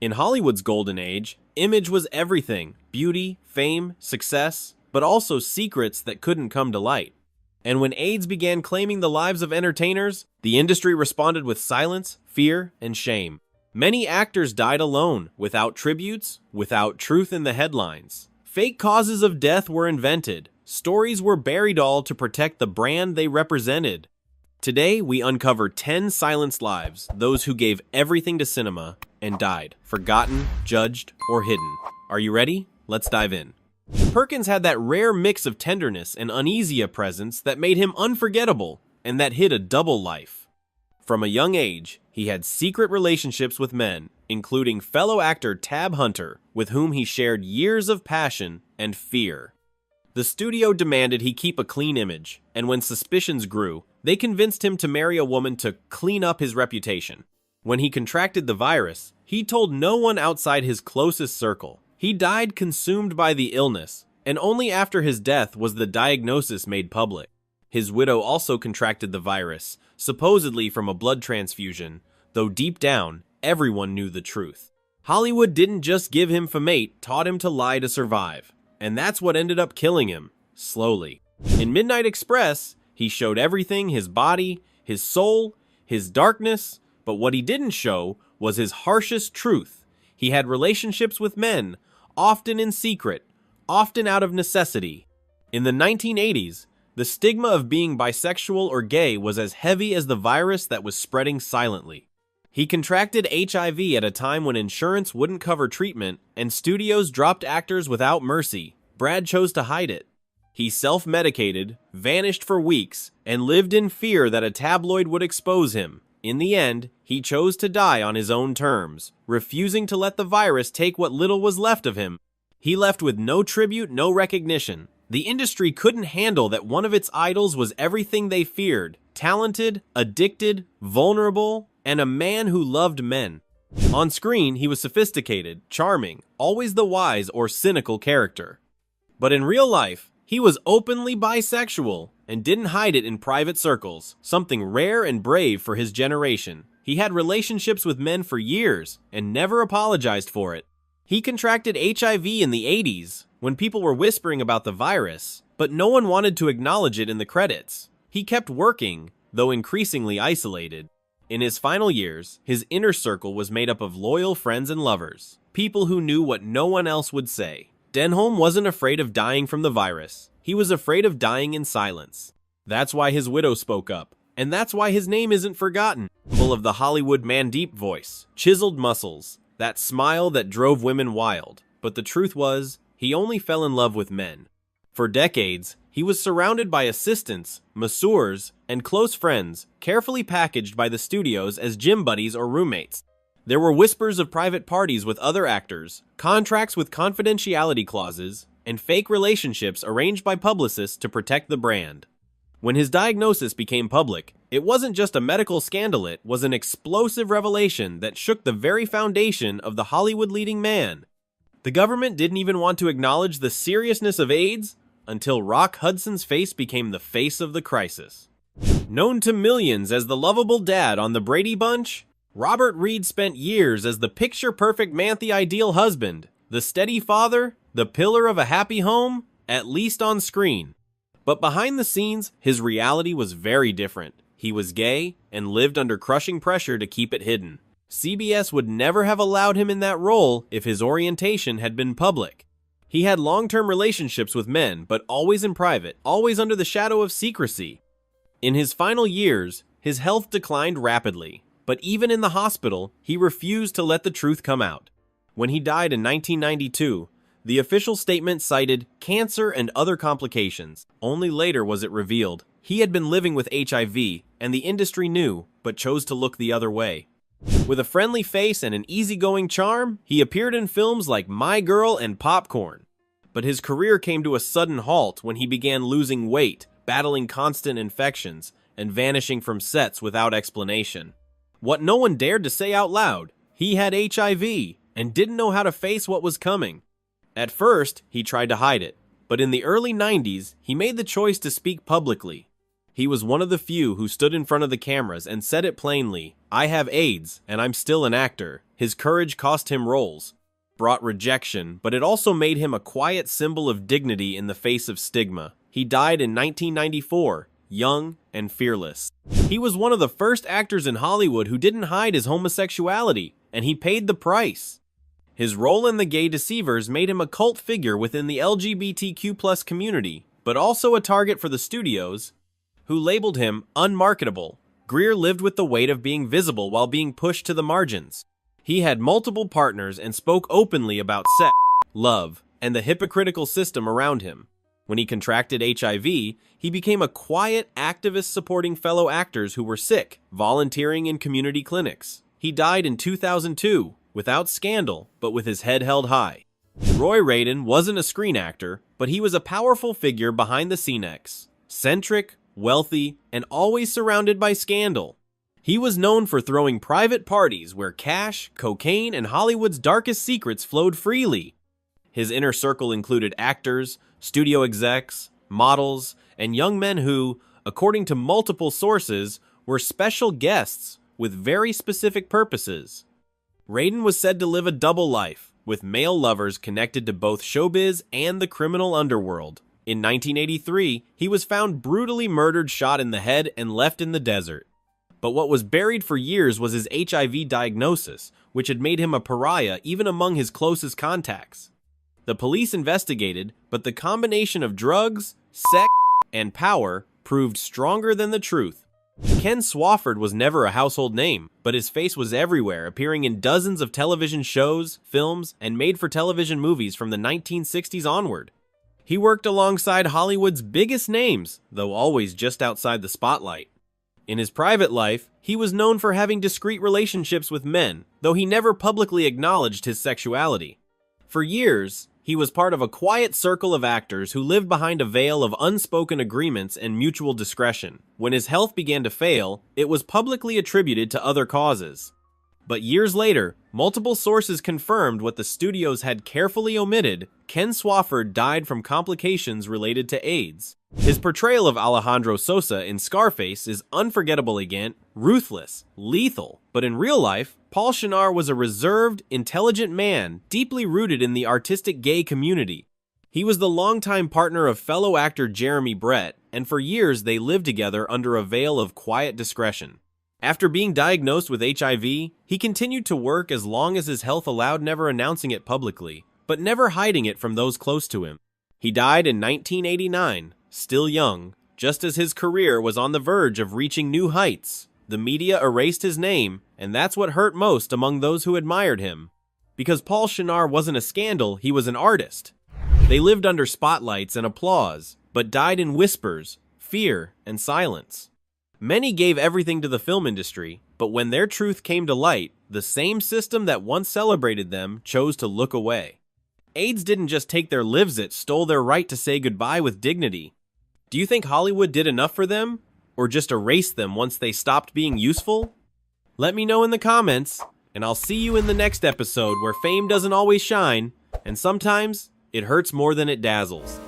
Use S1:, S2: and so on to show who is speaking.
S1: In Hollywood's golden age, image was everything: beauty, fame, success, but also secrets that couldn't come to light. And when AIDS began claiming the lives of entertainers, the industry responded with silence, fear, and shame. Many actors died alone, without tributes, without truth in the headlines. Fake causes of death were invented. Stories were buried all to protect the brand they represented. Today, we uncover 10 silenced lives, those who gave everything to cinema and died, forgotten, judged, or hidden. Are you ready? Let's dive in. Perkins had that rare mix of tenderness and uneasy presence that made him unforgettable, and that hid a double life. From a young age, he had secret relationships with men, including fellow actor Tab Hunter, with whom he shared years of passion and fear. The studio demanded he keep a clean image, and when suspicions grew, they convinced him to marry a woman to clean up his reputation. When he contracted the virus, he told no one outside his closest circle. He died consumed by the illness, and only after his death was the diagnosis made public. His widow also contracted the virus, supposedly from a blood transfusion, though deep down, everyone knew the truth. Hollywood didn't just give him fame, taught him to lie to survive. And that's what ended up killing him, slowly. In Midnight Express, he showed everything: his body, his soul, his darkness, but what he didn't show was his harshest truth. He had relationships with men, often in secret, often out of necessity. In the 1980s, the stigma of being bisexual or gay was as heavy as the virus that was spreading silently. He contracted HIV at a time when insurance wouldn't cover treatment and studios dropped actors without mercy. Brad chose to hide it. He self-medicated, vanished for weeks, and lived in fear that a tabloid would expose him. In the end, he chose to die on his own terms, refusing to let the virus take what little was left of him. He left with no tribute, no recognition. The industry couldn't handle that one of its idols was everything they feared: talented, addicted, vulnerable, and a man who loved men. On screen, he was sophisticated, charming, always the wise or cynical character. But in real life, he was openly bisexual and didn't hide it in private circles, something rare and brave for his generation. He had relationships with men for years and never apologized for it. He contracted HIV in the 80s when people were whispering about the virus, but no one wanted to acknowledge it in the credits. He kept working, though increasingly isolated. In his final years, his inner circle was made up of loyal friends and lovers, people who knew what no one else would say. Denholm wasn't afraid of dying from the virus. He was afraid of dying in silence. That's why his widow spoke up, and that's why his name isn't forgotten. Full of the Hollywood man deep voice, chiseled muscles, that smile that drove women wild. But the truth was, he only fell in love with men. For decades, he was surrounded by assistants, masseurs, and close friends, carefully packaged by the studios as gym buddies or roommates. There were whispers of private parties with other actors, contracts with confidentiality clauses, and fake relationships arranged by publicists to protect the brand. When his diagnosis became public, it wasn't just a medical scandal, it was an explosive revelation that shook the very foundation of the Hollywood leading man. The government didn't even want to acknowledge the seriousness of AIDS until Rock Hudson's face became the face of the crisis. Known to millions as the lovable dad on the Brady Bunch, Robert Reed spent years as the picture-perfect man, the ideal husband, the steady father, the pillar of a happy home, at least on screen. But behind the scenes, his reality was very different. He was gay and lived under crushing pressure to keep it hidden. CBS would never have allowed him in that role if his orientation had been public. He had long-term relationships with men, but always in private, always under the shadow of secrecy. In his final years, his health declined rapidly. But even in the hospital, he refused to let the truth come out. When he died in 1992, the official statement cited cancer and other complications. Only later was it revealed he had been living with HIV, and the industry knew, but chose to look the other way. With a friendly face and an easygoing charm, he appeared in films like My Girl and Popcorn. But his career came to a sudden halt when he began losing weight, battling constant infections, and vanishing from sets without explanation. What no one dared to say out loud: he had HIV and didn't know how to face what was coming. At first, he tried to hide it, but in the early 90s, he made the choice to speak publicly. He was one of the few who stood in front of the cameras and said it plainly: "I have AIDS, and I'm still an actor." His courage cost him roles, brought rejection, but it also made him a quiet symbol of dignity in the face of stigma. He died in 1994, young and fearless. He was one of the first actors in Hollywood who didn't hide his homosexuality, and he paid the price. His role in The Gay Deceivers made him a cult figure within the LGBTQ+ community, but also a target for the studios, who labeled him unmarketable. Greer lived with the weight of being visible while being pushed to the margins. He had multiple partners and spoke openly about sex, love, and the hypocritical system around him. When he contracted HIV, he became a quiet activist supporting fellow actors who were sick, volunteering in community clinics. He died in 2002, without scandal, but with his head held high. Roy Radin wasn't a screen actor, but he was a powerful figure behind the scenes, eccentric, wealthy, and always surrounded by scandal. He was known for throwing private parties where cash, cocaine, and Hollywood's darkest secrets flowed freely. His inner circle included actors, studio execs, models, and young men who, according to multiple sources, were special guests with very specific purposes. Radin was said to live a double life, with male lovers connected to both showbiz and the criminal underworld. In 1983, he was found brutally murdered, shot in the head, and left in the desert. But what was buried for years was his HIV diagnosis, which had made him a pariah even among his closest contacts. The police investigated, but the combination of drugs, sex, and power proved stronger than the truth. Ken Swofford was never a household name, but his face was everywhere, appearing in dozens of television shows, films, and made-for-television movies from the 1960s onward. He worked alongside Hollywood's biggest names, though always just outside the spotlight. In his private life, he was known for having discreet relationships with men, though he never publicly acknowledged his sexuality. For years, he was part of a quiet circle of actors who lived behind a veil of unspoken agreements and mutual discretion. When his health began to fail, it was publicly attributed to other causes. But years later, multiple sources confirmed what the studios had carefully omitted. Ken Swofford died from complications related to AIDS. His portrayal of Alejandro Sosa in Scarface is unforgettable again, ruthless, lethal. But in real life, Paul Shinar was a reserved, intelligent man, deeply rooted in the artistic gay community. He was the longtime partner of fellow actor Jeremy Brett, and for years they lived together under a veil of quiet discretion. After being diagnosed with HIV, he continued to work as long as his health allowed, never announcing it publicly, but never hiding it from those close to him. He died in 1989, still young, just as his career was on the verge of reaching new heights. The media erased his name, and that's what hurt most among those who admired him. Because Paul Shinar wasn't a scandal, he was an artist. They lived under spotlights and applause, but died in whispers, fear, and silence. Many gave everything to the film industry, but when their truth came to light, the same system that once celebrated them chose to look away. AIDS didn't just take their lives, it stole their right to say goodbye with dignity. Do you think Hollywood did enough for them? Or just erased them once they stopped being useful? Let me know in the comments, and I'll see you in the next episode where fame doesn't always shine, and sometimes it hurts more than it dazzles.